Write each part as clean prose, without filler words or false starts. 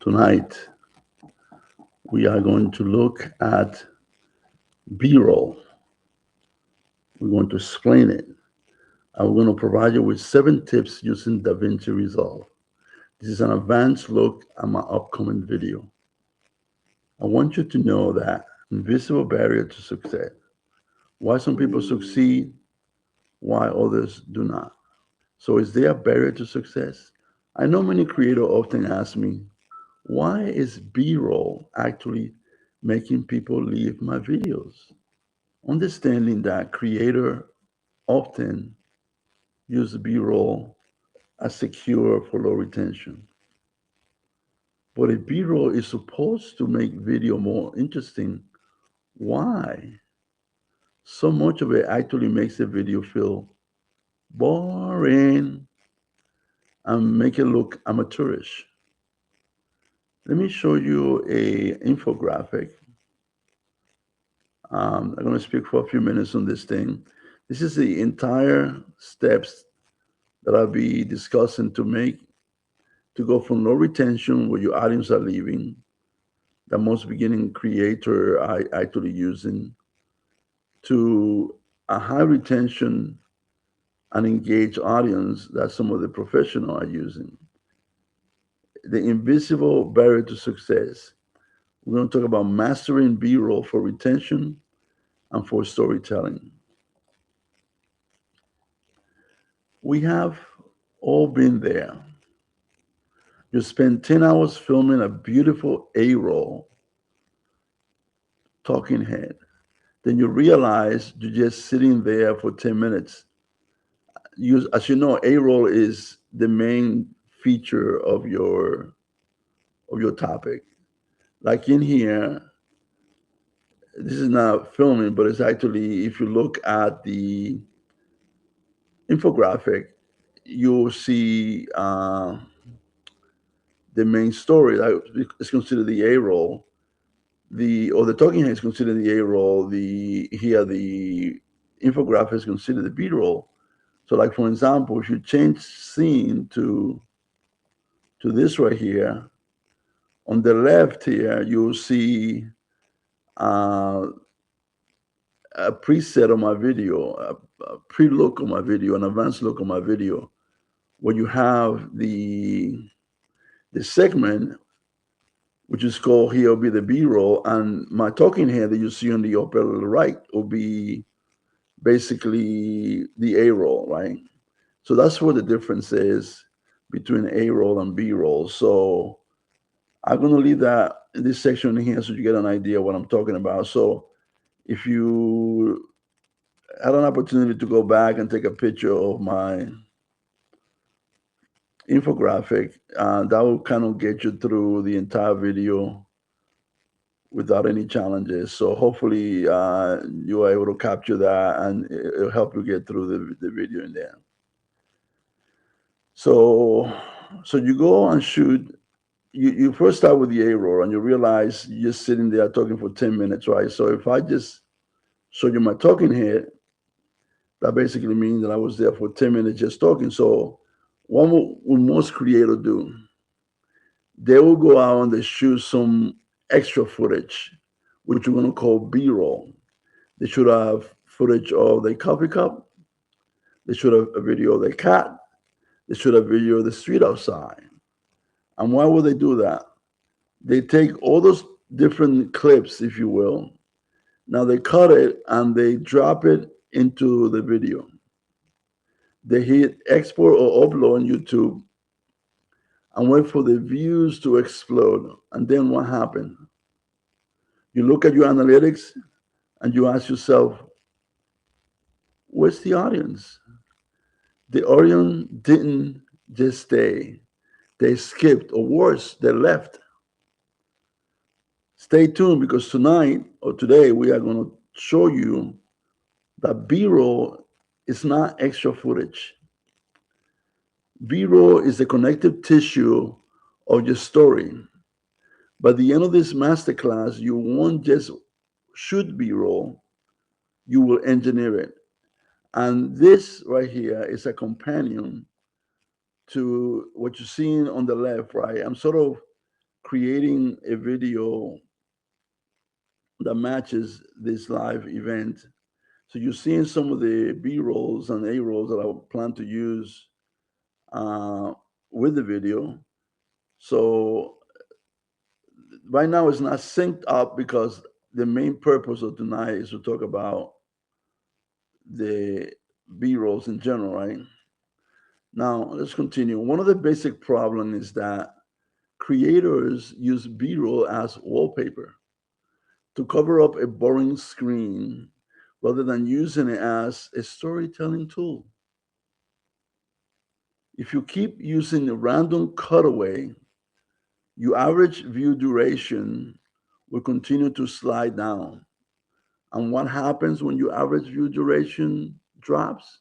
Tonight, we are going to look at B-roll. We're going to explain it. I'm going to provide you with 7 tips using DaVinci Resolve. This is an advanced look at my upcoming video. I want you to know that invisible barrier to success. Why some people succeed, why others do not. So is there a barrier to success? I know many creators often ask me, why is B-roll actually making people leave my videos? Understanding that creators often use B-roll as secure for low retention. But if B-roll is supposed to make video more interesting, why? So much of it actually makes the video feel boring and make it look amateurish. Let me show you a infographic. I'm going to speak for a few minutes on this thing. This is the entire steps that I'll be discussing to go from low retention where your audience are leaving, that most beginning creator are actually using, to a high retention and engaged audience that some of the professionals are using. The invisible barrier to success. We're going to talk about mastering B-roll for retention and for storytelling. We have all been there. You spend 10 hours filming a beautiful A-roll talking head. Then you realize you're just sitting there for 10 minutes. As you know, A-roll is the main feature of your topic. Like in here, this is not filming, but it's actually, if you look at the infographic, you'll see the main story. It's considered the A roll. The talking head is considered the A roll. The infographic is considered the B roll. So, like for example, if you change scene to this right here, on the left here, you'll see uh, a preset of my video, a pre-look of my video, an advanced look of my video, where you have the segment, which is called here will be the B-roll, and my talking head that you see on the upper right will be basically the A-roll, right? So that's what the difference is between A-roll and B-roll. So I'm going to leave that in this section here so you get an idea of what I'm talking about. So if you had an opportunity to go back and take a picture of my infographic, that will kind of get you through the entire video without any challenges. So hopefully you are able to capture that and it'll help you get through the video in there. So you go and shoot. You first start with the A-roll and you realize you're just sitting there talking for 10 minutes, right? So if I just show you my talking head, that basically means that I was there for 10 minutes just talking. So what will most creators do? They will go out and they shoot some extra footage, which we're going to call B-roll. They should have footage of the coffee cup. They should have a video of the cat. They should have video of the street outside. And why would they do that? They take all those different clips, if you will. Now they cut it and they drop it into the video. They hit export or upload on YouTube and wait for the views to explode. And then what happened? You look at your analytics and you ask yourself, where's the audience? The audience didn't just stay. They skipped, or worse, they left. Stay tuned because tonight or today we are going to show you that B-roll is not extra footage. B-roll is the connective tissue of your story. By the end of this masterclass, you won't just shoot B-roll, you will engineer it. And this right here is a companion to what you're seeing on the left, right? I'm sort of creating a video that matches this live event. So you're seeing some of the B rolls and A rolls that I plan to use uh, with the video. So right now it's not synced up because the main purpose of tonight is to talk about the B rolls in general, right? Now let's continue. One of the basic problems is that creators use B roll as wallpaper to cover up a boring screen rather than using it as a storytelling tool. If you keep using a random cutaway, your average view duration will continue to slide down. And what happens when your average view duration drops?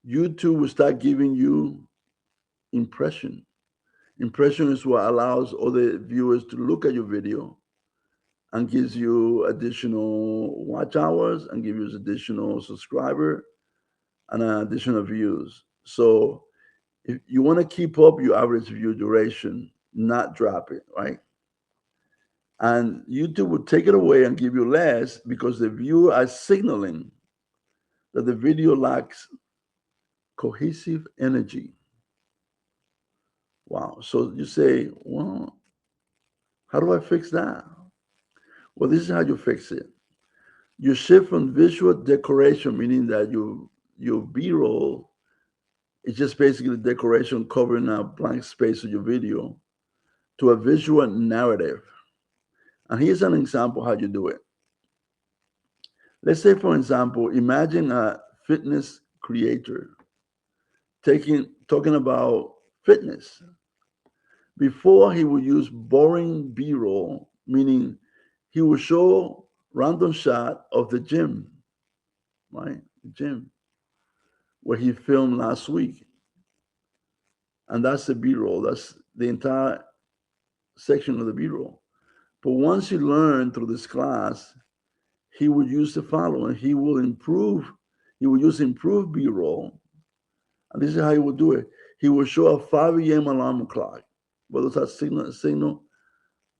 YouTube will start giving you impression. Impression is what allows other viewers to look at your video and gives you additional watch hours and gives you additional subscriber and additional views. So if you want to keep up your average view duration, not drop it, right? And YouTube will take it away and give you less because the viewer are signaling that the video lacks cohesive energy. Wow. So you say, well, how do I fix that? Well, this is how you fix it. You shift from visual decoration, meaning that your B-roll is just basically decoration covering a blank space of your video, to a visual narrative. And here's an example how you do it. Let's say, for example, imagine a fitness creator talking about fitness. Before, he would use boring B-roll, meaning he would show random shot of the gym, right? The gym where he filmed last week. And that's the B-roll. That's the entire section of the B-roll. But once he learned through this class, he would use the following. He will use improved B-roll. And this is how he would do it. He would show a 5 a.m. alarm clock. Well, does that signal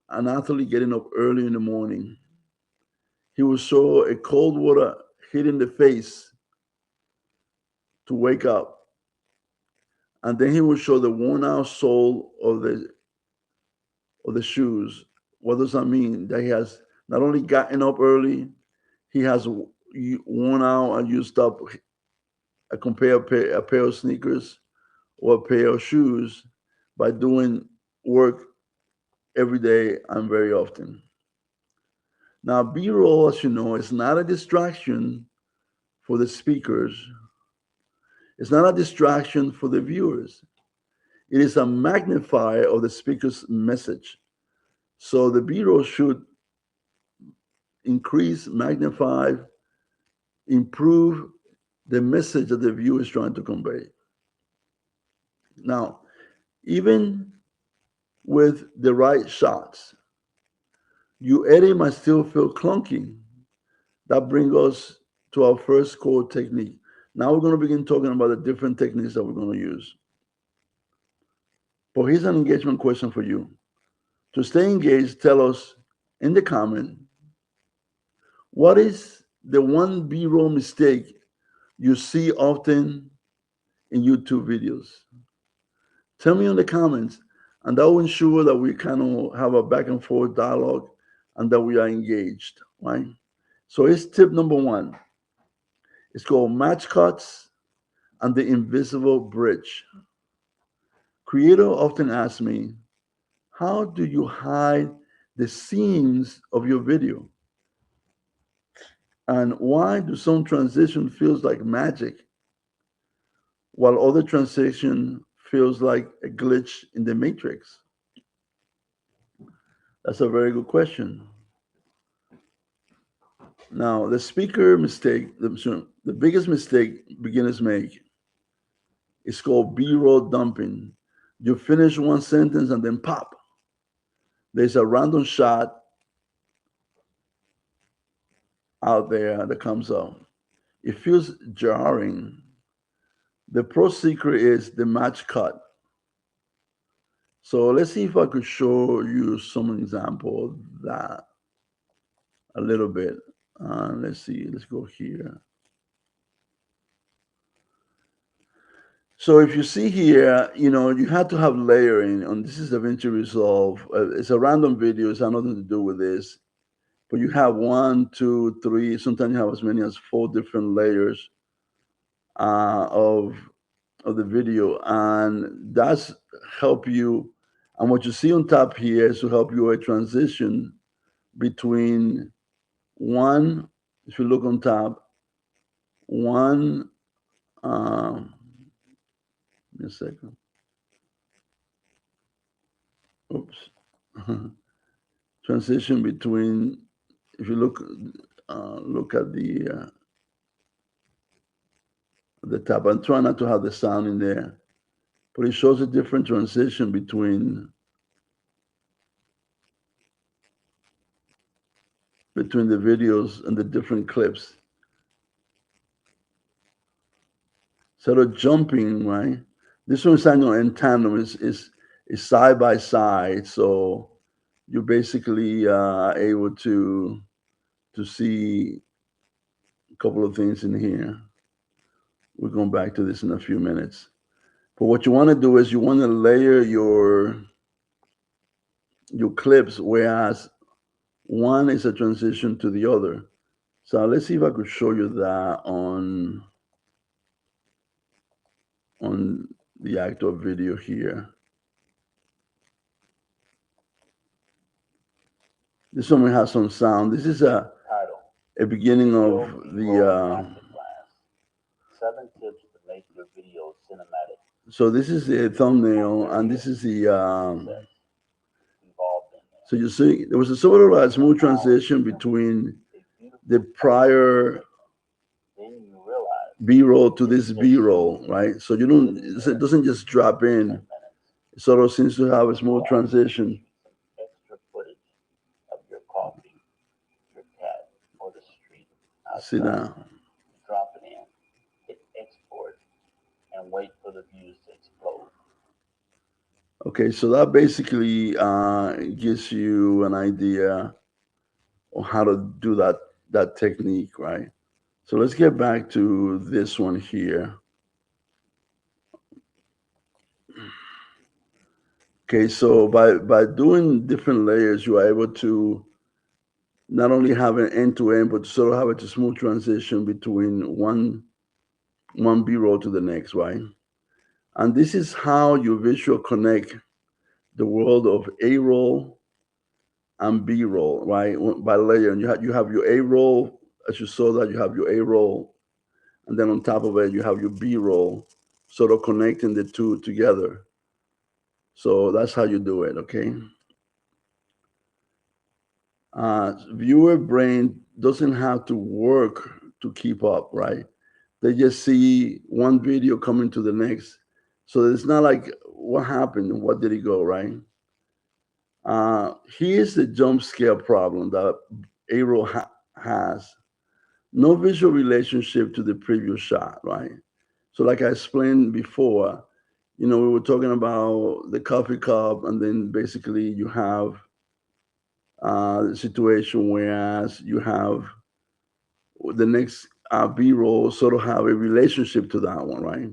an athlete getting up early in the morning? He would show a cold water hitting the face to wake up. And then he would show the worn out sole of the shoes. What does that mean? That he has not only gotten up early, he has worn out and used up a pair of sneakers or a pair of shoes by doing work every day and very often. Now, B roll, as you know, is not a distraction for the speakers, it's not a distraction for the viewers. It is a magnifier of the speaker's message. So the B roll should increase, magnify, improve the message that the viewer is trying to convey. Now, even with the right shots, your edit might still feel clunky. That brings us to our first core technique. Now we're going to begin talking about the different techniques that we're going to use. But here's an engagement question for you. To stay engaged, tell us in the comment, what is the one B-roll mistake you see often in YouTube videos? Tell me in the comments, and that will ensure that we kind of have a back and forth dialogue and that we are engaged, right? So it's tip number one. It's called match cuts and the invisible bridge. Creator often asks me, how do you hide the seams of your video? And why do some transition feels like magic while other transition feels like a glitch in the matrix? That's a very good question. Now, the biggest mistake beginners make is called B-roll dumping. You finish one sentence and then pop, there's a random shot out there that comes up. It feels jarring. The pro secret is the match cut. So let's see if I could show you some example of that a little bit. Let's see, let's go here. So if you see here, you have to have layering, and this is the Vinci Resolve. It's a random video, it's got nothing to do with this. But you have one, two, three, sometimes you have as many as four different layers of the video, and that's help you. And what you see on top here is to help you a transition between one. If you look on top, one. Give me a second. Oops. Transition between. If you look at the top. I'm trying not to have the sound in there, but it shows a different transition between the videos and the different clips. Sort of jumping, right? This one's not in tandem, is side by side. So you're basically able to see a couple of things in here. We're going back to this in a few minutes. But what you want to do is you want to layer your clips, whereas one is a transition to the other. So let's see if I could show you that on the actual video here. This one will have some sound. This is a beginning of the. 7 tips to make your video cinematic. So this is the thumbnail, and this is the. So you see, there was a sort of a smooth transition between the prior B-roll to this B-roll, right? So you don't, it doesn't just drop in. It sort of seems to have a smooth transition. See now. Drop it in, hit export, and wait for the views to explode. Okay, so that basically gives you an idea on how to do that technique, right? So let's get back to this one here. Okay, so by doing different layers, you are able to not only have an end to end, but sort of have a smooth transition between one B-roll to the next, right? And this is how you visual connect the world of A-roll and B-roll, right? By layering, you have your A-roll, as you saw that you have your A-roll, and then on top of it you have your B-roll, sort of connecting the two together. So that's how you do it, okay? Viewer brain doesn't have to work to keep up, right? They just see one video coming to the next. So it's not like what happened, what did it go, right? Here's the jump scare problem that Aero has. No visual relationship to the previous shot, right? So like I explained before, we were talking about the coffee cup, and then basically you have the situation whereas you have the next B-roll sort of have a relationship to that one, right?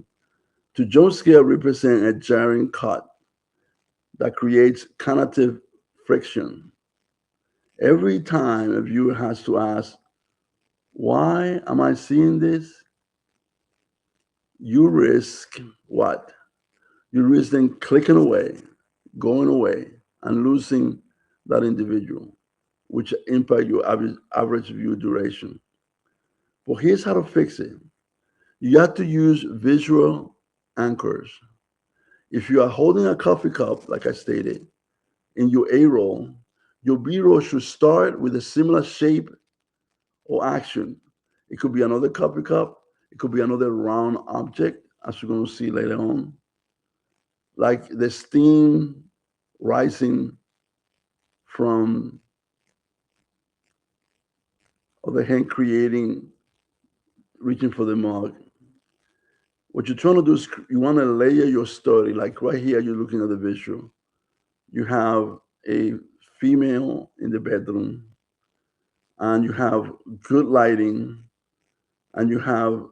To jump scare represent a jarring cut that creates cognitive friction. Every time a viewer has to ask, why am I seeing this? You risk what? You risk then clicking away, going away, and losing that individual, which impact your average view duration. But here's how to fix it. You have to use visual anchors. If you are holding a coffee cup, like I stated, in your A roll, your B roll should start with a similar shape or action. It could be another coffee cup, it could be another round object, as we're going to see later on, like the steam rising from or the hand creating, reaching for the mug. What you're trying to do is you want to layer your story. Like right here, you're looking at the visual. you have a female in the bedroom, and you have good lighting, and you have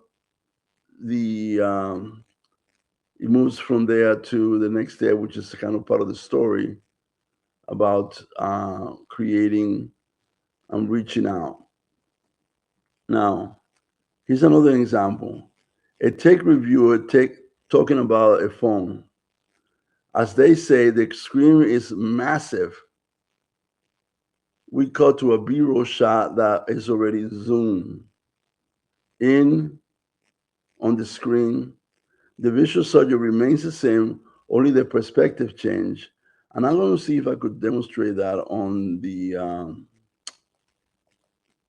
the it moves from there to the next day, which is kind of part of the story about creating and reaching out. Now, here's another example. A tech reviewer talking about a phone. As they say, the screen is massive. We cut to a B-roll shot that is already zoomed in on the screen. The visual subject remains the same, only the perspective change. And I'm going to see if I could demonstrate that on the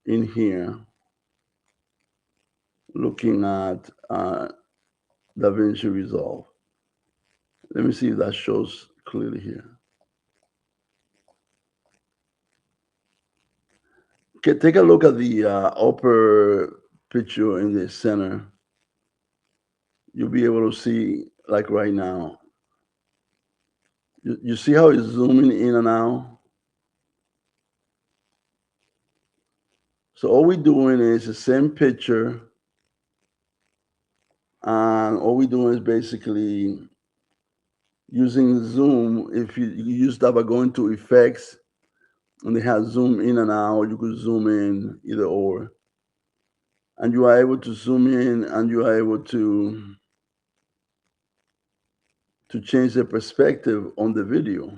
in here, looking at DaVinci Resolve. Let me see if that shows clearly here. Okay, take a look at the upper picture in the center. You'll be able to see, like right now. You see how it's zooming in and out? So all we're doing is the same picture, and all we're doing is basically using zoom. If you use that by going to effects, and they have zoom in and out, you could zoom in either or. And you are able to zoom in, and you are able to change the perspective on the video.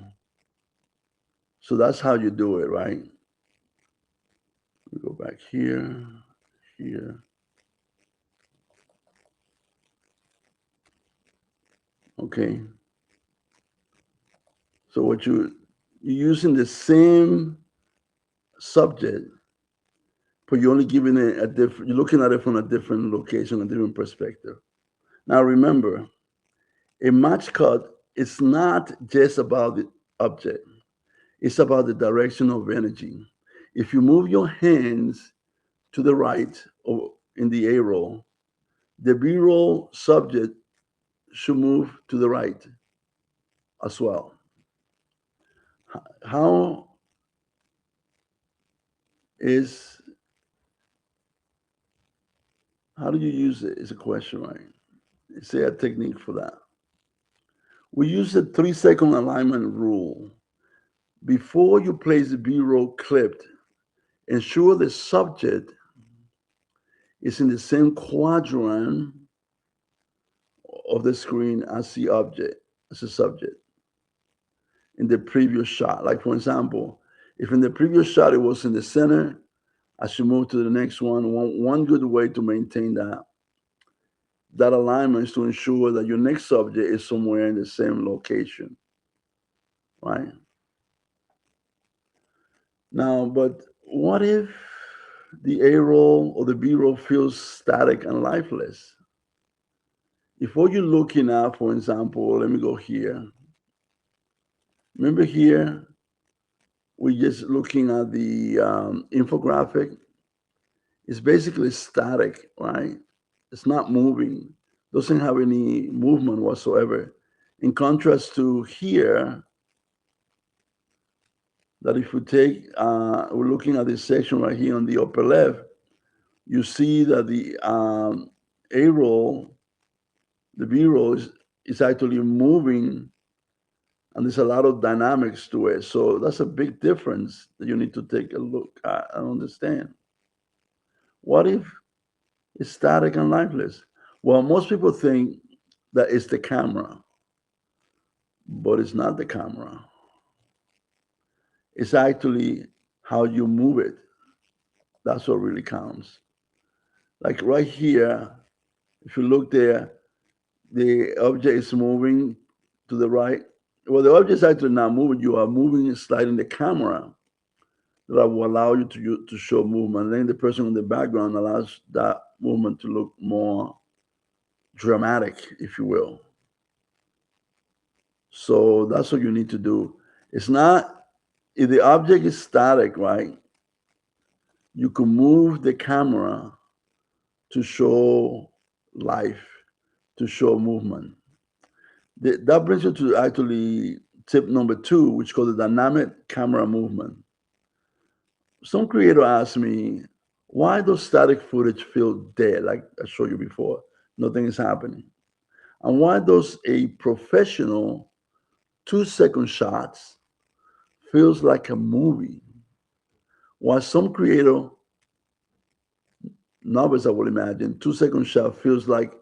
So that's how you do it, right? We go back here, here. Okay. So what you're using the same subject, but you're only giving it a different. You're looking at it from a different location, a different perspective. Now remember, a match cut is not just about the object. It's about the direction of energy. If you move your hands to the right or in the A roll, the B roll subject should move to the right as well. How is how do you use it? Is a question, right? Is there a technique for that? We use the 3-second alignment rule. Before you place the B roll clipped, ensure the subject is in the same quadrant of the screen as the object, as the subject in the previous shot. Like for example, if in the previous shot it was in the center, I should move to the next one. One good way to maintain that alignment is to ensure that your next subject is somewhere in the same location, right? Now, but what if the A roll or the B roll feels static and lifeless? If what you're looking at, for example, let me go here. Remember here, we're just looking at the infographic. It's basically static, right? It's not moving, doesn't have any movement whatsoever. In contrast to here, that if we take, we're looking at this section right here on the upper left, you see that the A roll, the B roll is actually moving, and there's a lot of dynamics to it. So that's a big difference that you need to take a look at and understand. What if it's static and lifeless? Well, most people think that it's the camera, but it's not the camera. It's actually how you move it. That's what really counts. Like right here, if you look there, the object is moving to the right. Well, the object is actually not moving. You are moving and sliding the camera that will allow you to show movement. And then the person in the background allows that movement to look more dramatic, if you will. So that's what you need to do. It's not, if the object is static, right? You can move the camera to show life, to show movement. That brings you to actually Tip number two, which called the dynamic camera movement. Some creator asked me, why does static footage feel dead, like I showed you before? Nothing is happening. And why does a professional 2 second shots feels like a movie? While some creator, novice I would imagine, 2 second shot feels like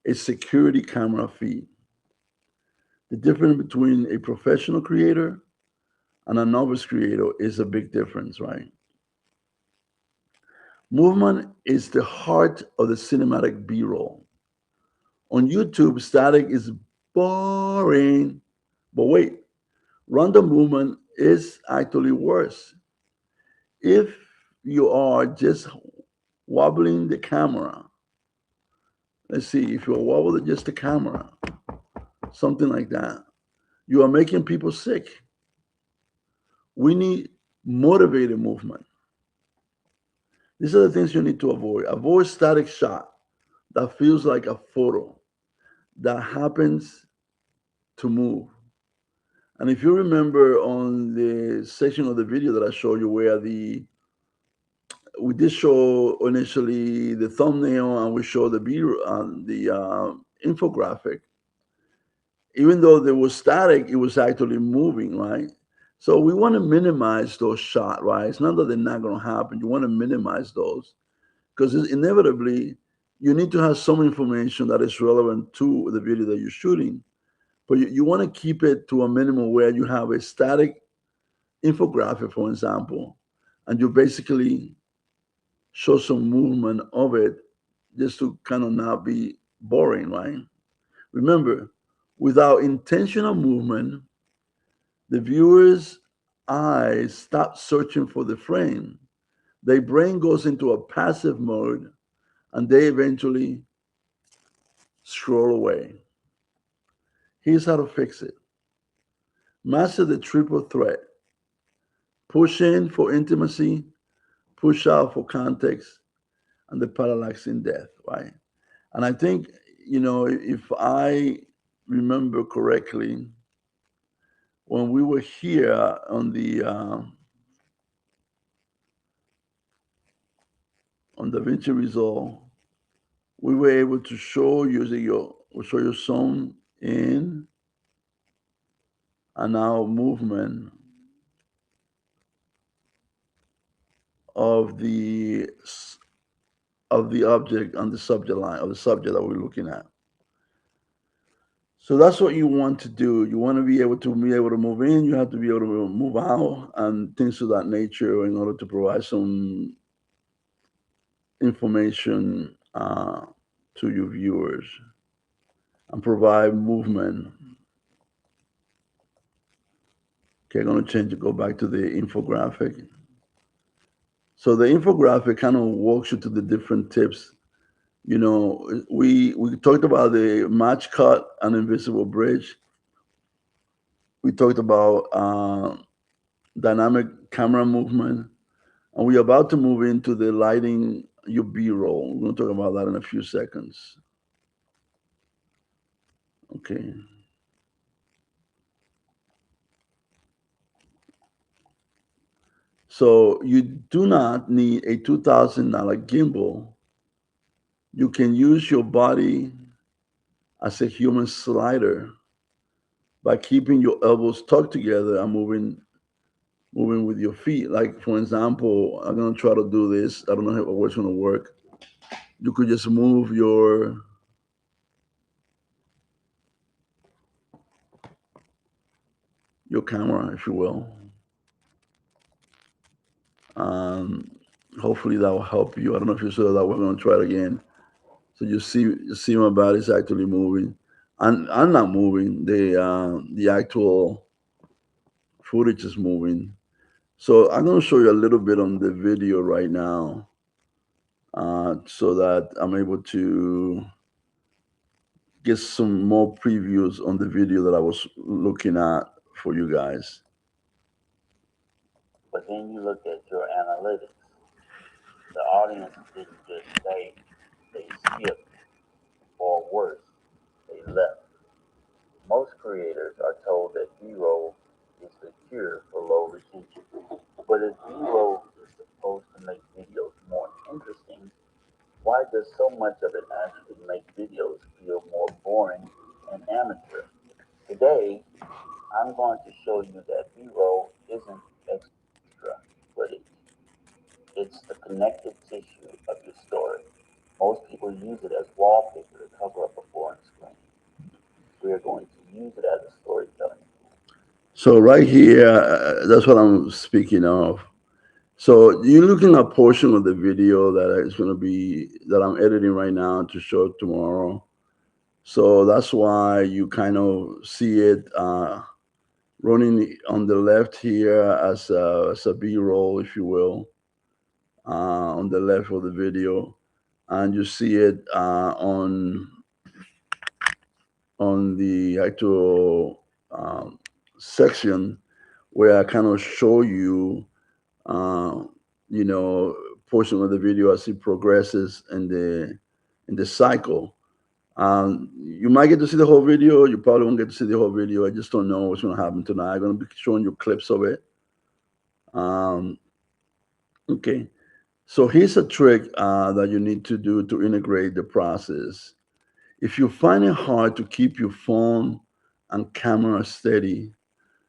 a security camera feed. The difference between a professional creator and a novice creator is a big difference, right? Movement is the heart of the cinematic B roll. On YouTube, static is boring. But wait, random movement is actually worse. If you are just wobbling the camera, let's see, if you're wobbling just the camera, something like that, you are making people sick. We need motivated movement. These are the things you need to avoid. Avoid static shot that feels like a photo that happens to move. And if you remember on the section of the video that I showed you where the we did show initially the thumbnail and we show the infographic. Even though there was static, it was actually moving, right? So we want to minimize those shots, right? It's not that they're not going to happen. You want to minimize those because inevitably you need to have some information that is relevant to the video that you're shooting. But you want to keep it to a minimum where you have a static infographic, for example, and you basically show some movement of it just to kind of not be boring, right? Remember, without intentional movement, the viewer's eyes stop searching for the frame. Their brain goes into a passive mode and they eventually scroll away. Here's how to fix it. Master the triple threat. Push in for intimacy, push out for context, and the parallax in depth, right? And I think, if I remember correctly, when we were here on the Vinci result, we were able to show you some in and out movement of the object on the subject line of the subject that we're looking at. So that's what you want to do. You want to be able to move in. You have to be able to move out and things of that nature in order to provide some information to your viewers and provide movement. Okay, I'm going to change it. Go back to the infographic. So the infographic kind of walks you to the different tips. We talked about the match cut and invisible bridge. We talked about dynamic camera movement, and we're about to move into the lighting your B-roll. We're going to talk about that in a few seconds. Okay. So you do not need a $2,000 gimbal. You can use your body as a human slider by keeping your elbows tucked together and moving with your feet. Like for example, I'm gonna try to do this. I don't know how it's gonna work. You could just move your camera, if you will. Um, Hopefully that will help you. I don't know if you saw that. We're gonna try it again. So you see my body's actually moving. I'm not moving. The actual footage is moving. So I'm gonna show you a little bit on the video right now, so that I'm able to get some more previews on the video that I was looking at for you guys. But then you look at your analytics. The audience didn't just stay, they skipped, or worse, they left. Most creators are told that B-roll is the cure for low retention. But if B-roll is supposed to make videos more interesting, why does so much of it actually make videos feel more boring and amateur? Today, I'm going to show you that B-roll isn't extra footage. It's the connective tissue of your story. Most people use it as wallpaper to cover up a foreign screen. We're going to use it as a storytelling tool. So right here, that's what I'm speaking of. So you're looking at a portion of the video that is going to be that I'm editing right now to show tomorrow. So that's why you kind of see it running on the left here as a B-roll, if you will, on the left of the video, and you see it on the actual section where I kind of show you, uh, you know, portion of the video as it progresses in the cycle. You might get to see the whole video. You probably won't get to see the whole video. I just don't know what's going to happen tonight. I'm going to be showing you clips of it. Um, okay. So here's a trick that you need to do to integrate the process. If you find it hard to keep your phone and camera steady,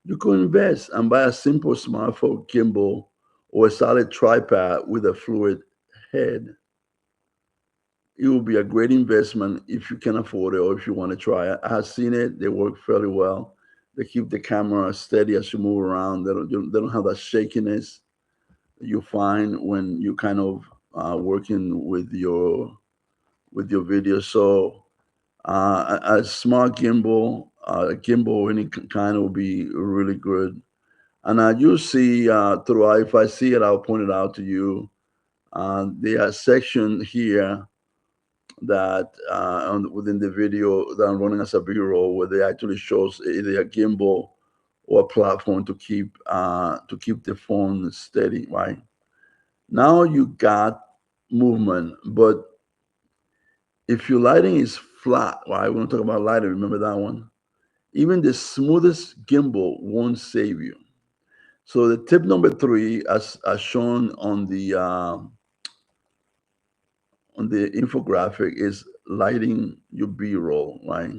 you could invest and buy a simple smartphone gimbal or a solid tripod with a fluid head. It will be a great investment if you can afford it or if you want to try it. I have seen it; they work fairly well. They keep the camera steady as you move around. They don't have that shakiness you find when you kind of working with your video. So a smart gimbal, a gimbal any kind will be really good. And you see throughout, if I see it, I'll point it out to you. There are section here that within the video that I'm running as a B-roll where they actually shows either a gimbal or a platform to keep the phone steady. Right now, you got movement, but if your lighting is flat, right? We're gonna talk about lighting. Remember that one? Even the smoothest gimbal won't save you. So the tip number three, as shown on the infographic, is lighting your B-roll. Right.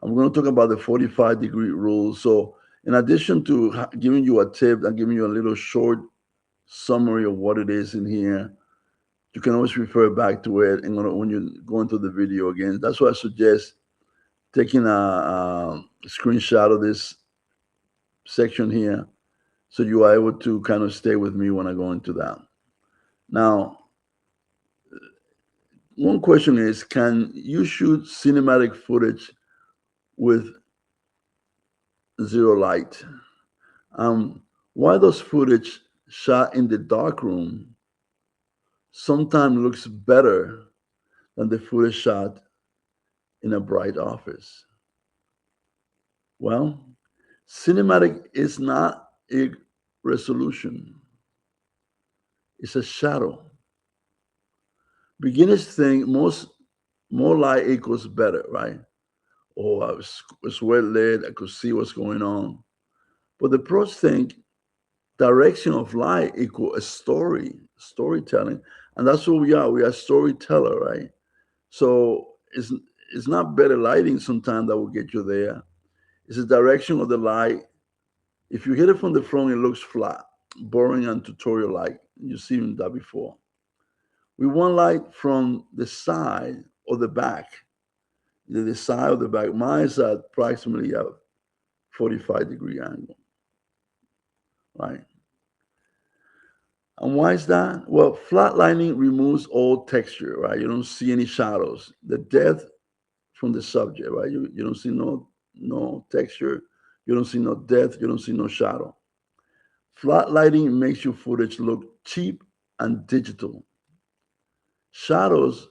I'm going to talk about the 45-degree rule. So in addition to giving you a tip and giving you a little short summary of what it is in here, you can always refer back to it and when you go into the video again. That's why I suggest taking a screenshot of this section here so you are able to kind of stay with me when I go into that. Now, one question is, can you shoot cinematic footage with zero light? Why does footage shot in the dark room sometimes looks better than the footage shot in a bright office? Well, cinematic is not a resolution, it's a shadow. Beginners think more light equals better, right? Oh, was well lit, I could see what's going on. But the pros think direction of light equal a storytelling. And that's what we are. We are storyteller, right? So it's not better lighting sometimes that will get you there. It's the direction of the light. If you hit it from the front, it looks flat, boring and tutorial like. You've seen that before. We want light from the side or the back. The side or the back. Mine is at approximately a 45-degree angle, right? And why is that? Well, flat lighting removes all texture, right? You don't see any shadows. The depth from the subject, right? You don't see no texture, you don't see no depth, you don't see no shadow. Flat lighting makes your footage look cheap and digital. Shadows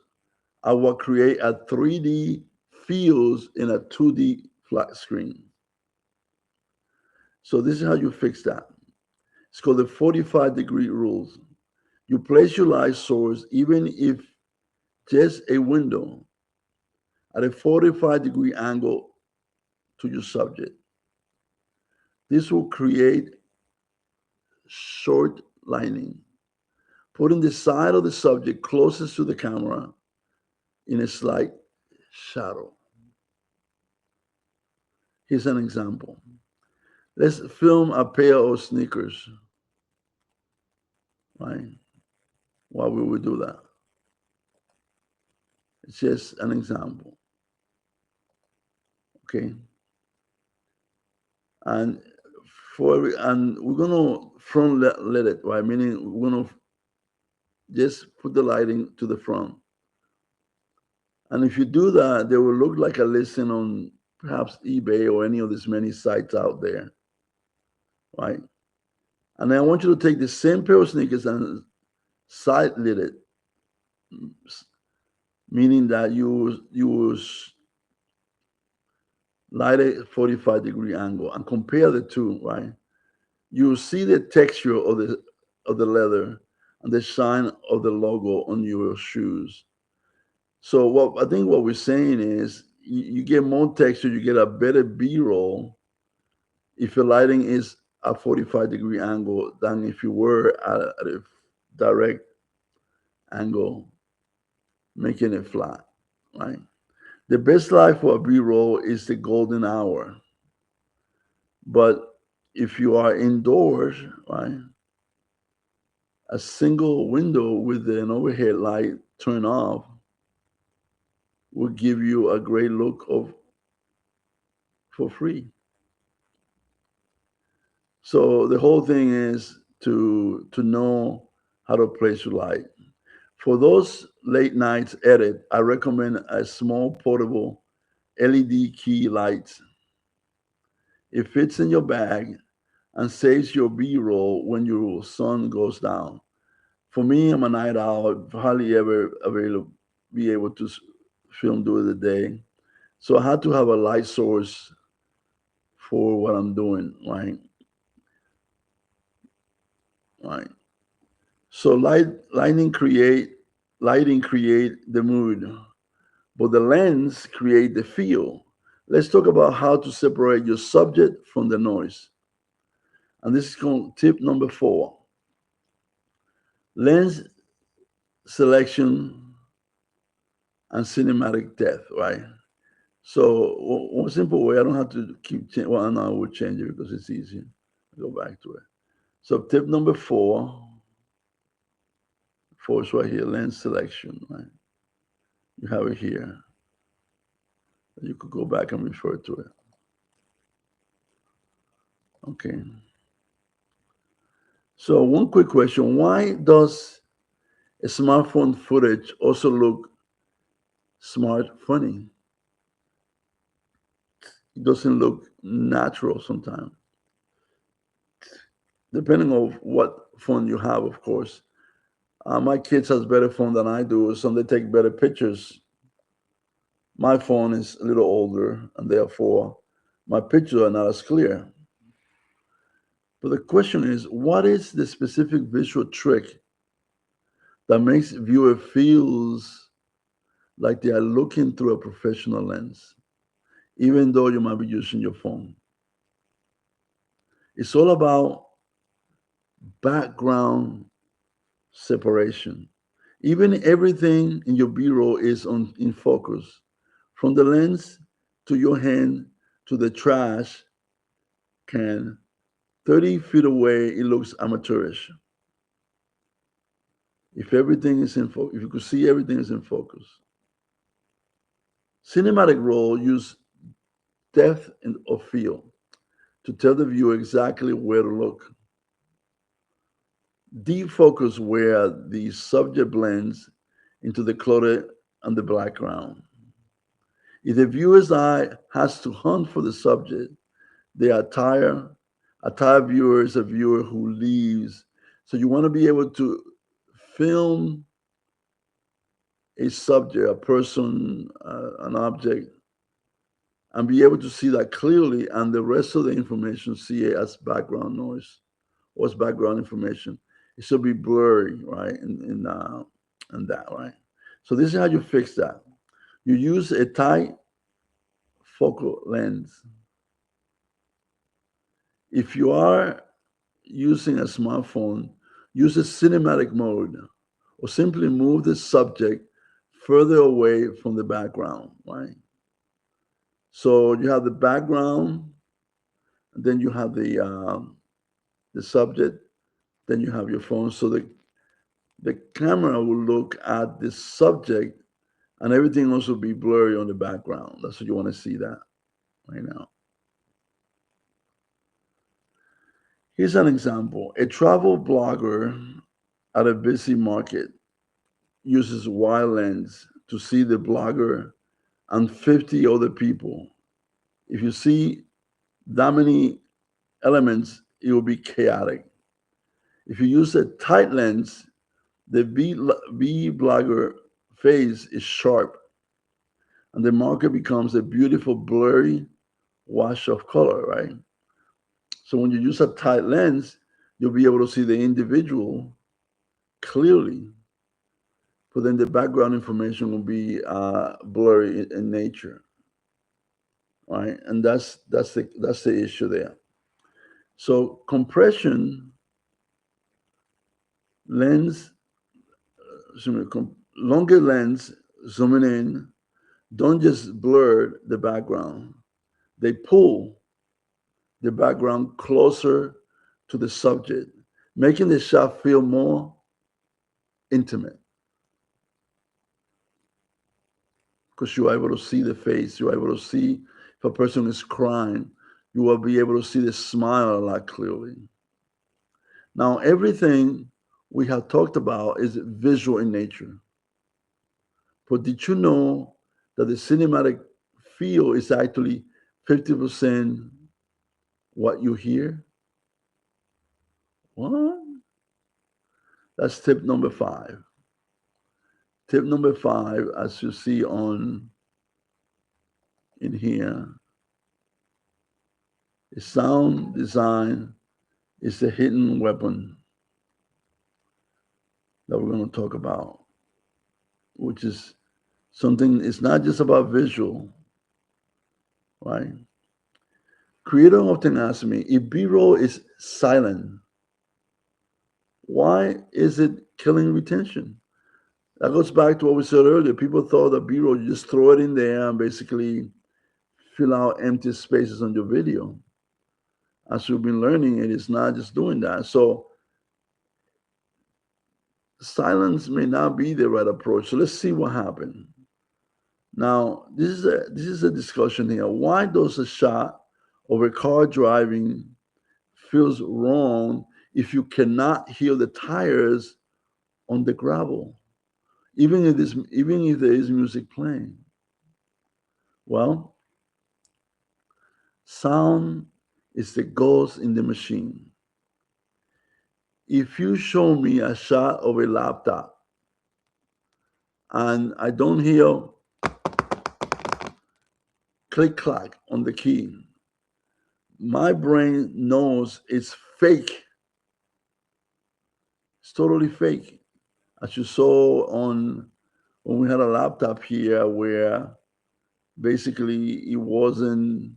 are what create a 3D feels in a 2D flat screen. So this is how you fix that. It's called the 45-degree rules. You place your light source, even if just a window, at a 45-degree angle to your subject. This will create short lighting, putting the side of the subject closest to the camera in a slight shadow. Here's an example. Let's film a pair of sneakers, right? Why would we do that? It's just an example, okay? And we're gonna front let it, right? Meaning we're gonna just put the lighting to the front. And if you do that, they will look like a listing on perhaps eBay or any of these many sites out there, right? And then I want you to take the same pair of sneakers and side lit it, meaning that you light a 45-degree angle and compare the two, right? You see the texture of the leather and the shine of the logo on your shoes. So what I think what we're saying is you get more texture, you get a better B-roll if your lighting is a 45-degree angle than if you were at a direct angle, making it flat, right? The best light for a B-roll is the golden hour. But if you are indoors, right, a single window with an overhead light turned off will give you a great look of for free. So the whole thing is to know how to place your light. For those late nights edit, I recommend a small portable LED key light. It fits in your bag and saves your B-roll when your sun goes down. For me, I'm a night owl. Hardly ever available be able to film during the day. So I had to have a light source for what I'm doing, right? Right. So lighting create the mood, but the lens create the feel. Let's talk about how to separate your subject from the noise. And this is called tip number 4. Lens selection and cinematic depth, right? So one simple way, I don't have to keep changing. Well, no, I will change it because it's easy. Go back to it. So tip number 4 is right here, lens selection, right? You have it here. You could go back and refer to it. Okay. So one quick question: why does a smartphone footage also look smart funny? It doesn't look natural sometimes, depending on what phone you have, of course. My kids has better phone than I do, so they take better pictures. My phone is a little older, and therefore my pictures are not as clear. But the question is, what is the specific visual trick that makes viewer feels like they are looking through a professional lens, even though you might be using your phone? It's all about background separation. Even everything in your B-roll is in focus, from the lens to your hand to the trash can. 30 feet away, it looks amateurish. If everything is in focus, if you could see everything is in focus. Cinematic roll use depth of field to tell the viewer exactly where to look. Deep focus where the subject blends into the clutter and the background. If the viewer's eye has to hunt for the subject, they are tired. A tired viewer is a viewer who leaves. So you want to be able to film a subject, a person, an object, and be able to see that clearly, and the rest of the information see it as background noise or as background information. It should be blurry, right? In that, right? So this is how you fix that. You use a tight focal lens. If you are using a smartphone, use a cinematic mode or simply move the subject further away from the background, right? So you have the background, and then you have the subject, then you have your phone. So the camera will look at the subject and everything else will be blurry on the background. That's what you want to see that right now. Here's an example. A travel blogger at a busy market uses wide lens to see the blogger and 50 other people. If you see that many elements, it will be chaotic. If you use a tight lens, the B blogger face is sharp and the marker becomes a beautiful blurry wash of color, right? So when you use a tight lens, you'll be able to see the individual clearly, but then the background information will be blurry in nature, right? And that's the issue there. So compression lens, longer lens zooming in don't just blur the background; they pull the background closer to the subject, making the shot feel more intimate because you are able to see the face. You are able to see if a person is crying. You will be able to see the smile a lot clearly. Now, everything we have talked about is visual in nature. But did you know that the cinematic feel is actually 50% what you hear? What? That's tip number five. Tip number five, as you see on in here, is sound design is the hidden weapon that we're going to talk about, which is something, it's not just about visual, right? Creator often asks me if B roll is silent, why is it killing retention? That goes back to what we said earlier. People thought that B roll, you just throw it in there and basically fill out empty spaces on your video. As we've been learning, it is not just doing that. So silence may not be the right approach. So let's see what happened. Now, this is a discussion here. Why does a shot of a car driving feels wrong if you cannot hear the tires on the gravel, even if there is music playing? Well, sound is the ghost in the machine. If you show me a shot of a laptop and I don't hear click clack on the key, my brain knows it's fake. It's totally fake. As you saw on when we had a laptop here where basically it wasn't,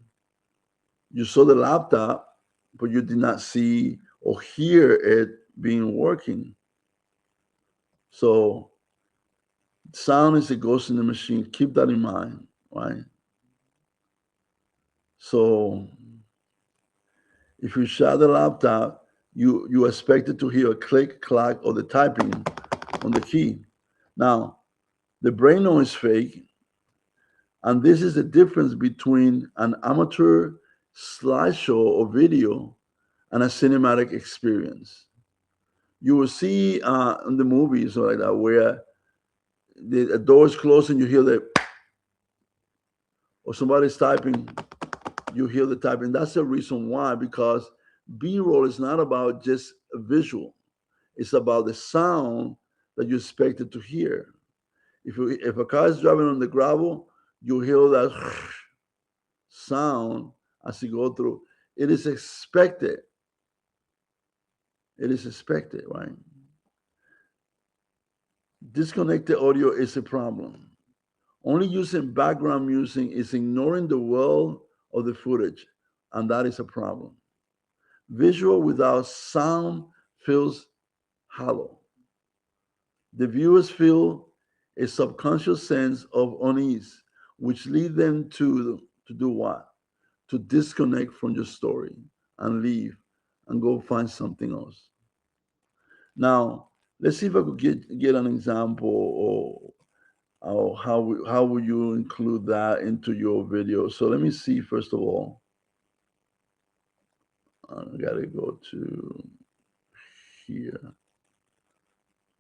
you saw the laptop, but you did not see or hear it being working. So sound is a ghost in the machine. Keep that in mind, right? So if you shut the laptop, you expected to hear a click, clack, or the typing on the key. Now, the brain noise fake, and this is the difference between an amateur slideshow or video and a cinematic experience. You will see in the movies or like that where the door is closed and you hear the, or somebody's typing, you hear the typing. That's the reason why, because B-roll is not about just a visual. It's about the sound that you expected to hear. If a car is driving on the gravel, you hear that sound as you go through. It is expected. It is expected, right? Disconnected audio is a problem. Only using background music is ignoring the world of the footage, and that is a problem. Visual without sound feels hollow. The viewers feel a subconscious sense of unease, which lead them to do what? To disconnect from your story and leave and go find something else. Now, let's see if I could get an example or how would you include that into your video. So let me see first of all. I gotta go to here,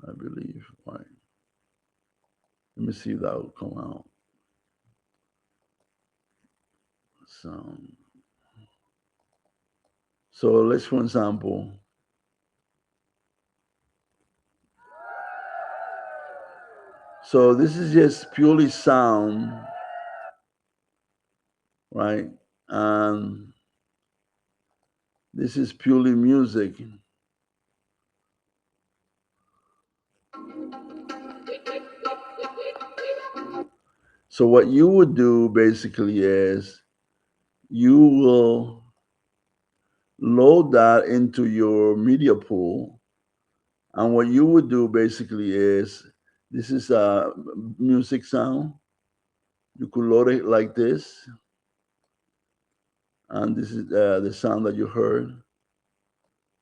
I believe. Right. Let me see if that will come out. Sound. So let's, for example, so this is just purely sound, right? And this is purely music. So what you would do basically is you will load that into your media pool. And what you would do basically is this is a music sound. You could load it like this. And this is the sound that you heard.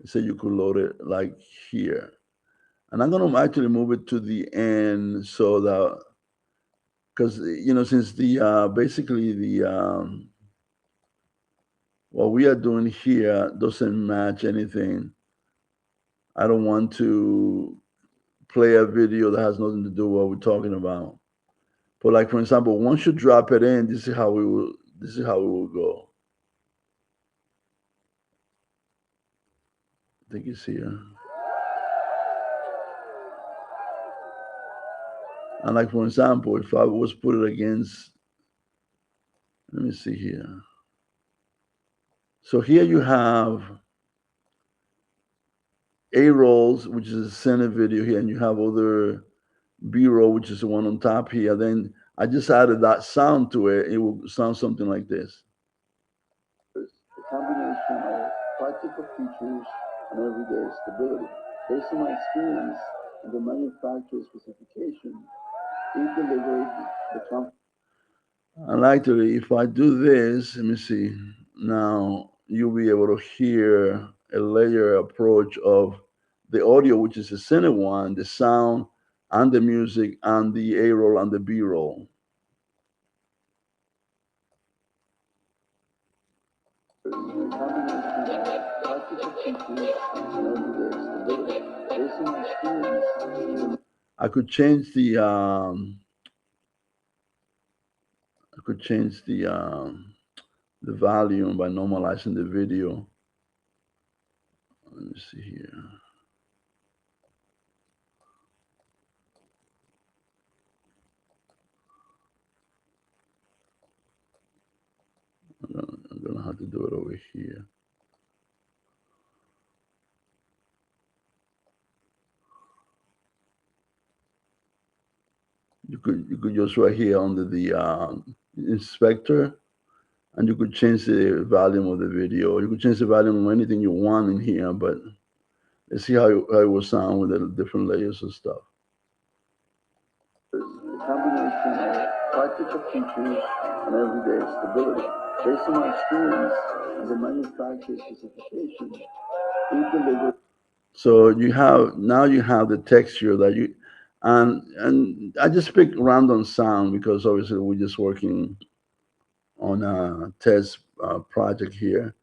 So you could load it like here. And I'm going to actually move it to the end so that, because, since the basically what we are doing here doesn't match anything, I don't want to play a video that has nothing to do with what we're talking about. But like, for example, once you drop it in, this is how it will go. I think it's here. And like, for example, if I was put it against, let me see here. So here you have A rolls, which is a center video here, and you have other B roll, which is the one on top here. Then I just added that sound to it. It will sound something like this. The combination of practical features and everyday stability. Based on my experience and the manufacturer's specification, we delivered the comfort. And actually, if I do this, let me see. Now you'll be able to hear a layer approach of the audio, which is the center one, the sound, and the music, and the A roll and the B roll. The combination of practical features and everyday stability. Based on my experience, I could change the volume by normalizing the video. Let me see here. I'm gonna have to do it over here. You could just right here under the inspector, and you could change the volume of the video. You could change the volume of anything you want in here, but let's see how it will sound with the different layers of stuff. the combination of practical features and everyday stability. Based on my experience and the manufacturer's specification, we delivered. So you have the texture that you and I just picked random sound because obviously we're just working on a test project here.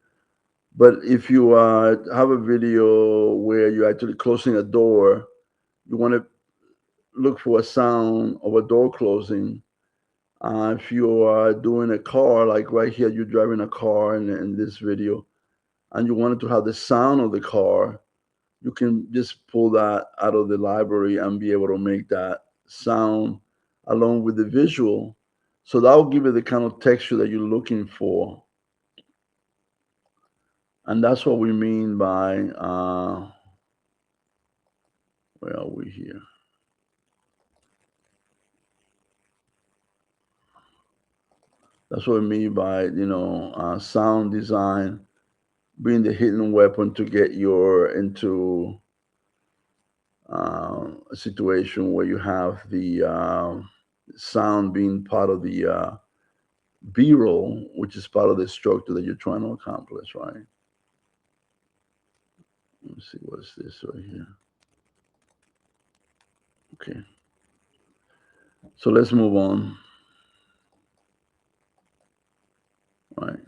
But if you have a video where you're actually closing a door, you want to look for a sound of a door closing. If you are doing a car, like right here, you're driving a car in this video, and you wanted to have the sound of the car, you can just pull that out of the library and be able to make that sound along with the visual. So that will give you the kind of texture that you're looking for. And that's what we mean by, where are we here? That's what we mean by, sound design being the hidden weapon to get your into a situation where you have the sound being part of the B-roll, which is part of the structure that you're trying to accomplish, right? Let's see, what's this right here? Okay, so let's move on, right?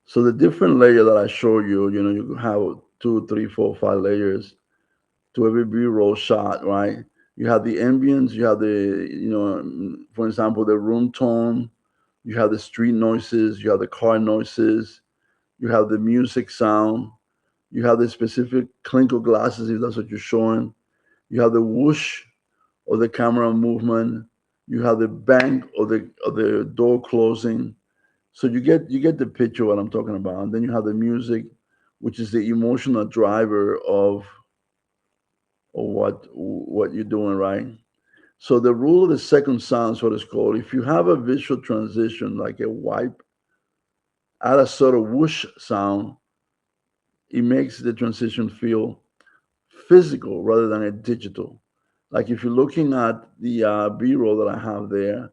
So the different layer that I showed you, you have two, three, four, five layers to every B-roll shot, right? You have the ambience, you have the, for example, the room tone, you have the street noises, you have the car noises, you have the music sound, you have the specific clink of glasses if that's what you're showing, you have the whoosh of the camera movement, you have the bang of the door closing. So you get the picture of what I'm talking about. And then you have the music, which is the emotional driver of what you're doing, right? So the rule of the second sound is what it's called. If you have a visual transition like a wipe, add a sort of whoosh sound, it makes the transition feel physical rather than a digital. Like if you're looking at the B-roll that I have there,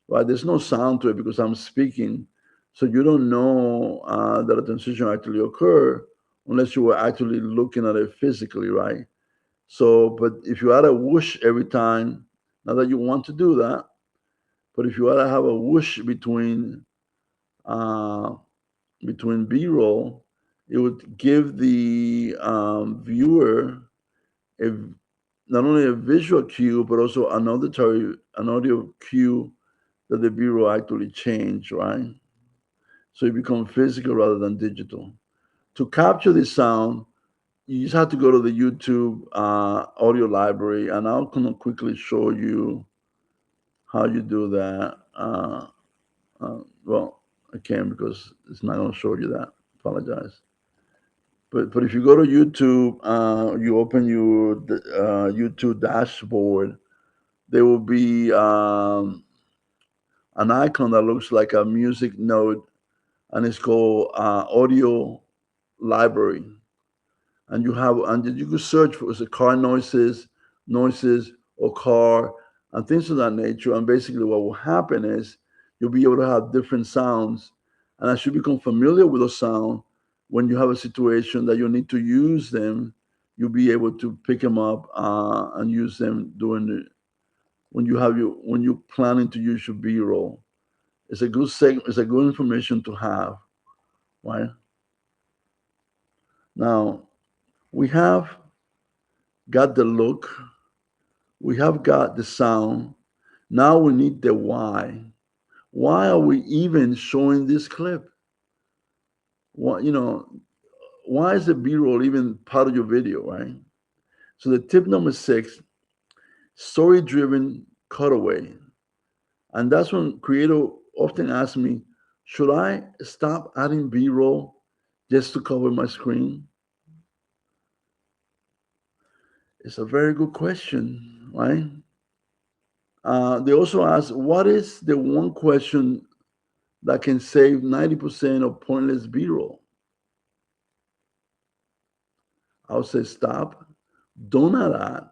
right? There's no sound to it because I'm speaking, so you don't know that a transition actually occurred unless you were actually looking at it physically, right? So, but if you add a whoosh every time, not that you want to do that, but if you want to have a whoosh uh, between B-roll, it would give the viewer a, not only a visual cue but also an audio cue that the B-roll actually changed, right? So it becomes physical rather than digital. To capture the sound, you just have to go to the YouTube audio library, and I'll kind of quickly show you how you do that. Well, I can't because it's not going to show you that. Apologize. But if you go to YouTube, you open your YouTube dashboard, there will be an icon that looks like a music note, and it's called Audio Library. And you could search for the car noises or car and things of that nature. And basically, what will happen is you'll be able to have different sounds, and as you become familiar with those sounds, when you have a situation that you need to use them, you'll be able to pick them up and use them during when you're planning to use your B-roll. It's a good It's a good information to have, right? Now we have got the look, we have got the sound. Now we need the why. Why are we even showing this clip? Why, why is the B-roll even part of your video, right? So the tip number 6, story-driven cutaway. And that's when creator often asks me, should I stop adding B-roll just to cover my screen? It's a very good question, right? They also ask, what is the one question that can save 90% of pointless B-roll? I would say stop. Don't add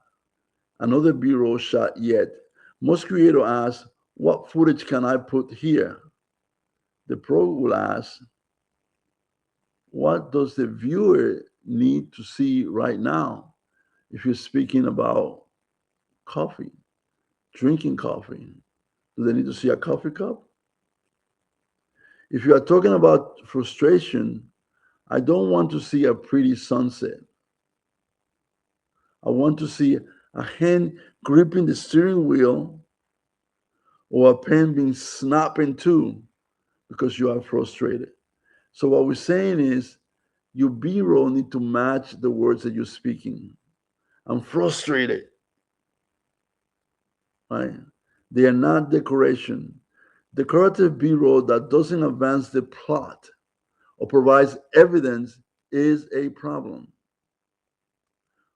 another B-roll shot yet. Most creators ask, what footage can I put here? The pro will ask, what does the viewer need to see right now? If you're speaking about coffee, drinking coffee, do they need to see a coffee cup? If you are talking about frustration, I don't want to see a pretty sunset. I want to see a hand gripping the steering wheel or a pen being snapped in two because you are frustrated. So what we're saying is your B-roll need to match the words that you're speaking. I'm frustrated, right? They are not decoration. Decorative B-roll that doesn't advance the plot or provides evidence is a problem.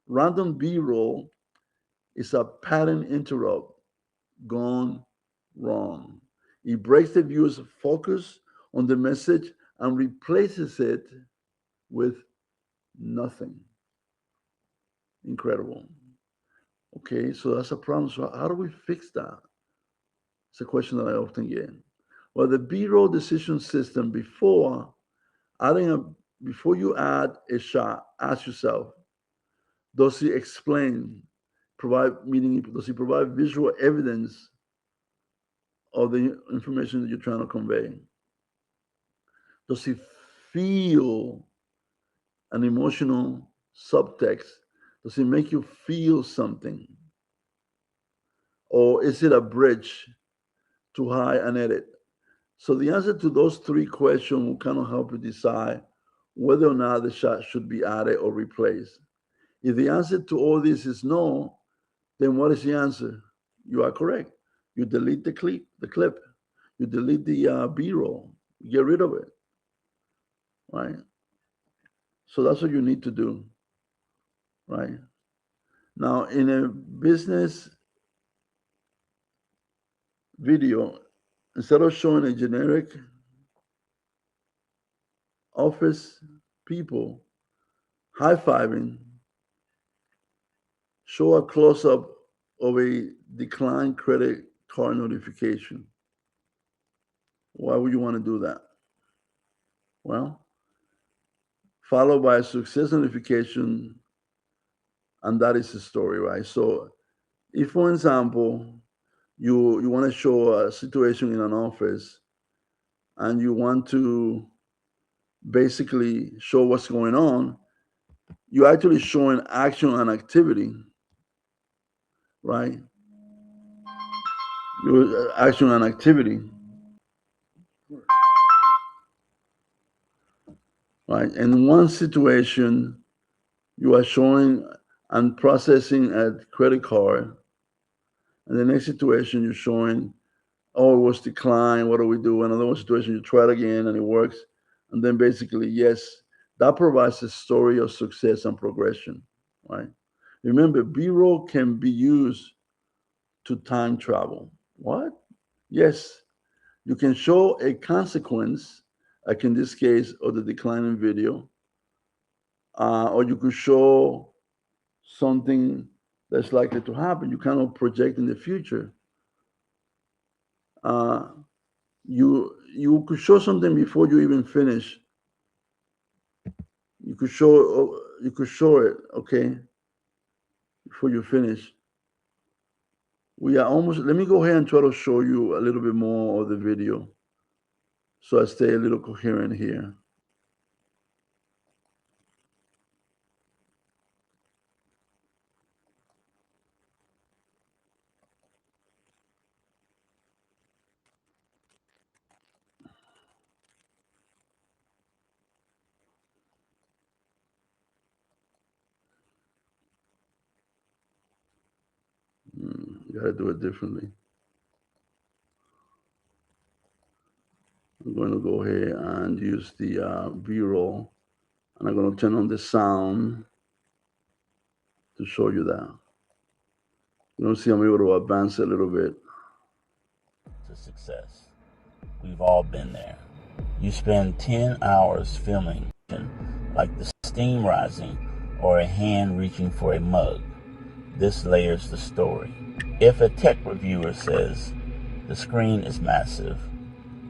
Random B-roll is a pattern interrupt gone wrong. It breaks the viewer's focus on the message and replaces it with nothing. Incredible. Okay, so that's a problem. So how do we fix that? It's a question that I often get. Well, the B-roll decision system adding a before you add a shot, ask yourself, does he explain, provide meaning, does he provide visual evidence of the information that you're trying to convey? Does he feel an emotional subtext? Does it make you feel something? Or is it a bridge to hide and edit? So the answer to those three questions will kind of help you decide whether or not the shot should be added or replaced. If the answer to all this is no, then what is the answer? You are correct. You delete the clip. You delete the B-roll. Get rid of it, right? So that's what you need to do, right? Now, in a business video, instead of showing a generic office people high-fiving, show a close-up of a declined credit card notification. Why would you want to do that? Well, followed by a success notification, and that is the story, right? So if, for example, you want to show a situation in an office and you want to basically show what's going on, you're actually showing action and activity, right? Your action and activity, right? In one situation, you are showing and processing a credit card. And the next situation, you're showing, oh, it was declined. What do we do? Another one situation, you try it again and it works. And then basically, yes, that provides a story of success and progression, right? Remember, B-roll can be used to time travel. What? Yes, you can show a consequence, like in this case, of the declining video, or you could show something that's likely to happen. You kind of project in the future. Uh, you could show something before you even finish. You could show it, okay, before you finish. We are almost. Let me go ahead and try to show you a little bit more of the video, so I stay a little coherent here. You gotta do it differently. I'm going to go ahead and use the B-roll, and I'm going to turn on the sound to show you that. You know, see, I'm able to advance a little bit. To success. We've all been there. You spend 10 hours filming, like the steam rising or a hand reaching for a mug. This layers the story. If a tech reviewer says the screen is massive,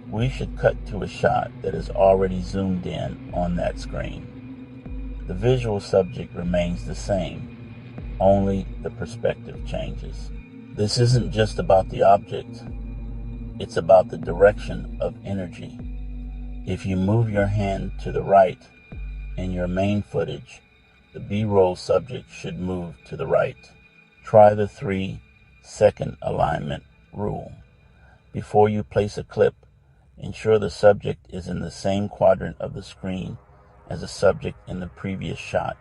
we should cut to a shot that is already zoomed in on that screen. The visual subject remains the same, only the perspective changes. This isn't just about the object, it's about the direction of energy. If you move your hand to the right in your main footage, the B-roll subject should move to the right. Try the 3-second alignment rule. Before you place a clip, ensure the subject is in the same quadrant of the screen as the subject in the previous shot.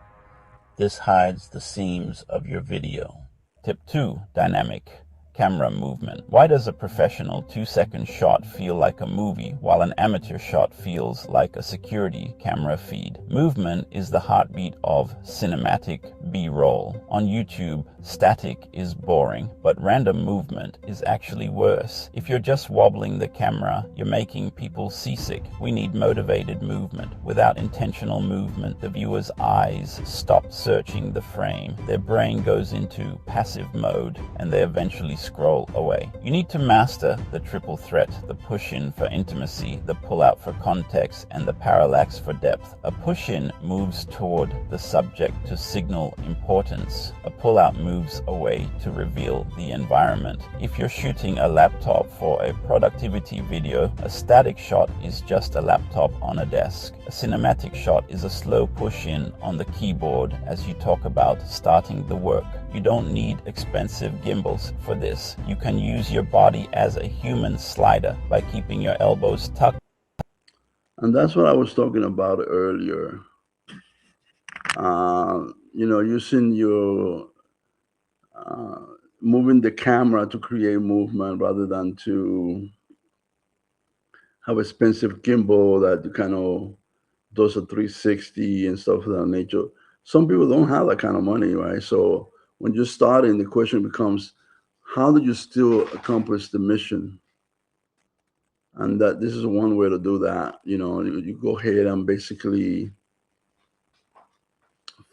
This hides the seams of your video. Tip 2, dynamic. Camera movement. Why does a professional 2-second shot feel like a movie while an amateur shot feels like a security camera feed? Movement is the heartbeat of cinematic B-roll. On YouTube, static is boring, but random movement is actually worse. If you're just wobbling the camera, you're making people seasick. We need motivated movement. Without intentional movement, the viewer's eyes stop searching the frame. Their brain goes into passive mode and they eventually scroll away. You need to master the triple threat: the push-in for intimacy, the pull-out for context, and the parallax for depth. A push-in moves toward the subject to signal importance. A pull-out moves away to reveal the environment. If you're shooting a laptop for a productivity video, a static shot is just a laptop on a desk. A cinematic shot is a slow push-in on the keyboard as you talk about starting the work. You don't need expensive gimbals for this. You can use your body as a human slider by keeping your elbows tucked. And that's what I was talking about earlier. Using your moving the camera to create movement rather than to have expensive gimbal that you kind of does a 360 and stuff of that nature. Some people don't have that kind of money, right? So when you're starting, the question becomes, how do you still accomplish the mission? And that this is one way to do that. You go ahead and basically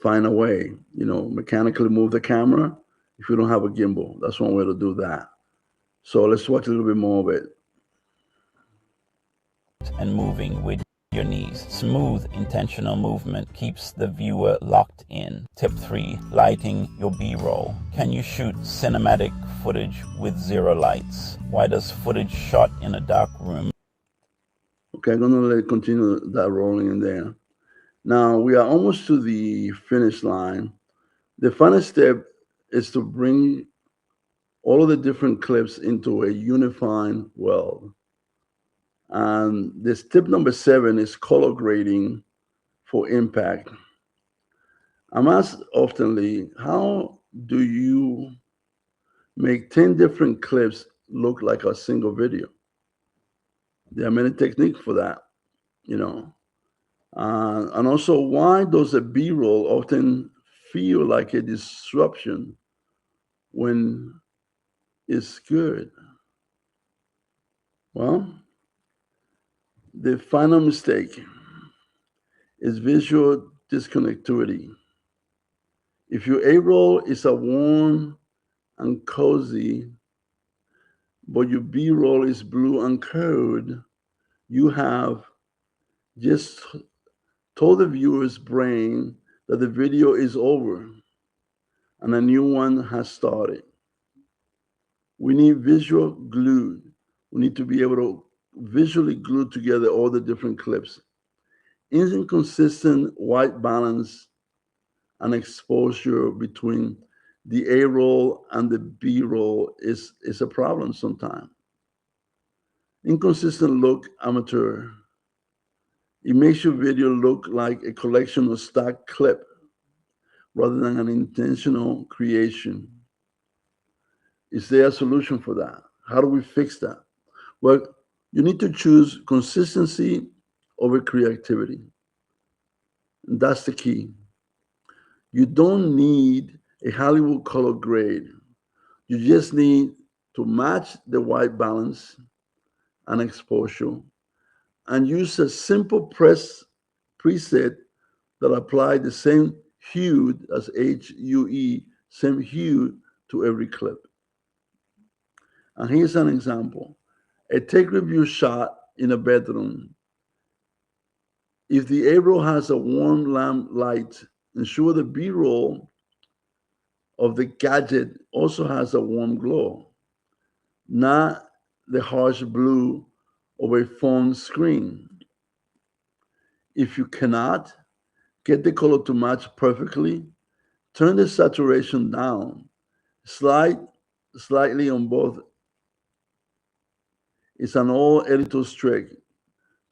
find a way, mechanically move the camera if you don't have a gimbal. That's one way to do that. So let's watch a little bit more of it. And moving with your knees. Smooth, intentional movement keeps the viewer locked in. Tip 3. Lighting your B-roll. Can you shoot cinematic footage with zero lights? Why does footage shot in a dark room? Okay, I'm gonna let continue that rolling in there. Now we are almost to the finish line. The final step is to bring all of the different clips into a unifying world. And this tip number 7 is color grading for impact. I'm asked oftenly, how do you make 10 different clips look like a single video? There are many techniques for that, you know. And also, why does a B roll often feel like a disruption when it's good? Well, the final mistake is visual disconnectivity. If your A roll is a warm and cozy, but your B roll is blue and cold, you have just told the viewer's brain that the video is over and a new one has started. We need visual glue. We need to be able to visually glue together all the different clips. Inconsistent white balance and exposure between the A roll and the B roll is a problem sometimes. Inconsistent look amateur. It makes your video look like a collection of stock clip rather than an intentional creation. Is there a solution for that? How do we fix that? Well, you need to choose consistency over creativity. And that's the key. You don't need a Hollywood color grade. You just need to match the white balance and exposure and use a simple press preset that apply the same hue as HUE, same hue to every clip. And here's an example. A take review shot in a bedroom. If the A roll has a warm lamp light, ensure the B roll of the gadget also has a warm glow, not the harsh blue of a phone screen. If you cannot get the color to match perfectly, turn the saturation down. Slide slightly on both. It's an all editor's trick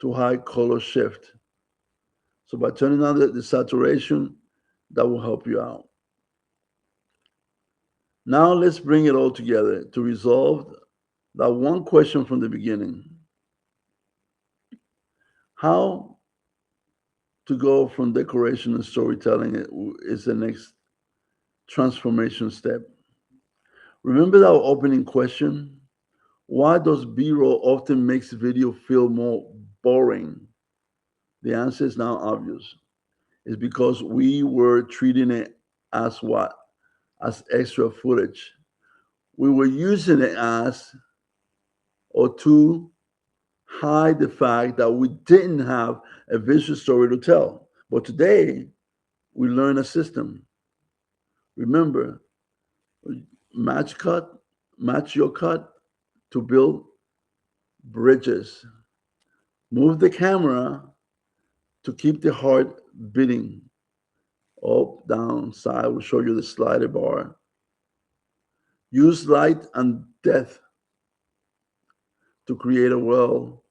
to hide color shift. So by turning on the saturation, that will help you out. Now let's bring it all together to resolve that one question from the beginning. How to go from decoration and storytelling is the next transformation step. Remember our opening question? Why does B-roll often makes video feel more boring? The answer is now obvious. It's because we were treating it as what? As extra footage. We were using it as or to hide the fact that we didn't have a visual story to tell. But today, we learn a system. Remember, match cut, match your cut to build bridges. Move the camera to keep the heart beating. Up, down, side. We'll show you the slider bar. Use light and depth to create a world.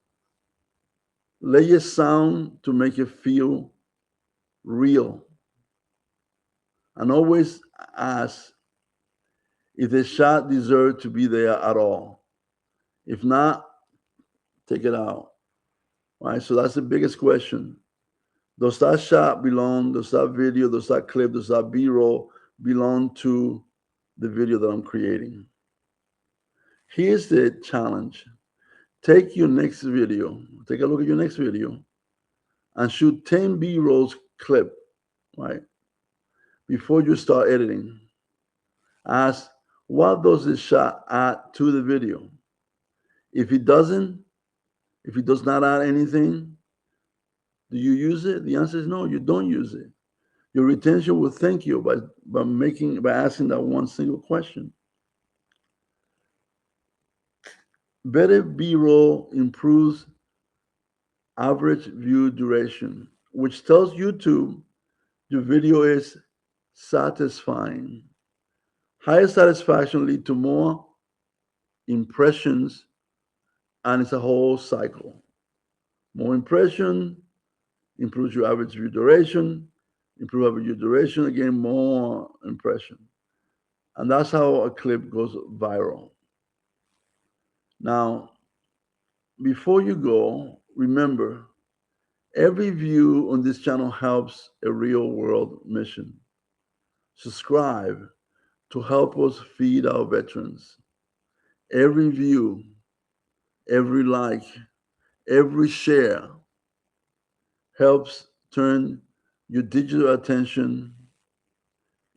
Layer sound to make it feel real. And always ask if the shot deserves to be there at all. If not, take it out. Right? So that's the biggest question. Does that shot belong, does that video, does that clip, does that B-roll belong to the video that I'm creating? Here's the challenge. Take your next video, take a look at your next video, and shoot 10 B-rolls clip, right? Before you start editing. Ask, what does this shot add to the video? If it doesn't, if it does not add anything, do you use it? The answer is no, you don't use it. Your retention will thank you by asking that one single question. Better B-roll improves average view duration, which tells YouTube your video is satisfying. Higher satisfaction lead to more impressions, and it's a whole cycle. More impression improves your average view duration, improve average view duration, again, more impression. And that's how a clip goes viral. Now, before you go, remember, every view on this channel helps a real world mission. Subscribe to help us feed our veterans. Every view, every like, every share helps turn your digital attention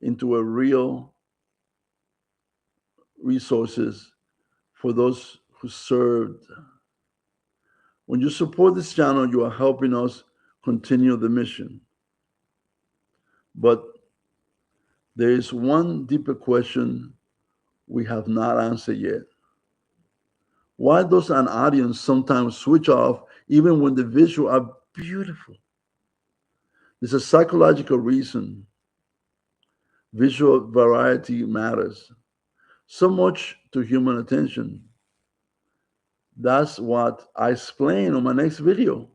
into a real resources for those who served. When you support this channel, you are helping us continue the mission. But there is one deeper question we have not answered yet. Why does an audience sometimes switch off even when the visuals are beautiful? There's a psychological reason. Visual variety matters so much to human attention. That's what I explain on my next video.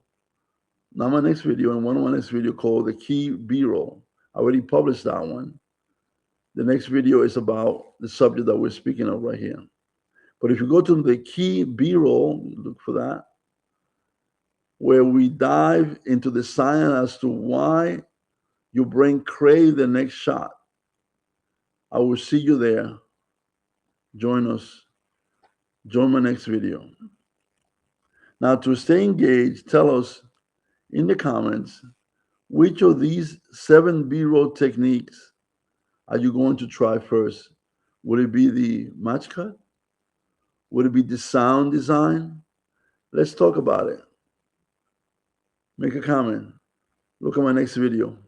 Now my next video, and one of my next video called the key B-roll. I already published that one. The next video is about the subject that we're speaking of right here. But if you go to the key B-roll, look for that, where we dive into the science as to why your brain craves the next shot. I will see you there. Join us. Join my next video. Now, to stay engaged, tell us in the comments which of these 7 B-roll techniques are you going to try first? Would it be the match cut? Would it be the sound design? Let's talk about it. Make a comment. Look at my next video.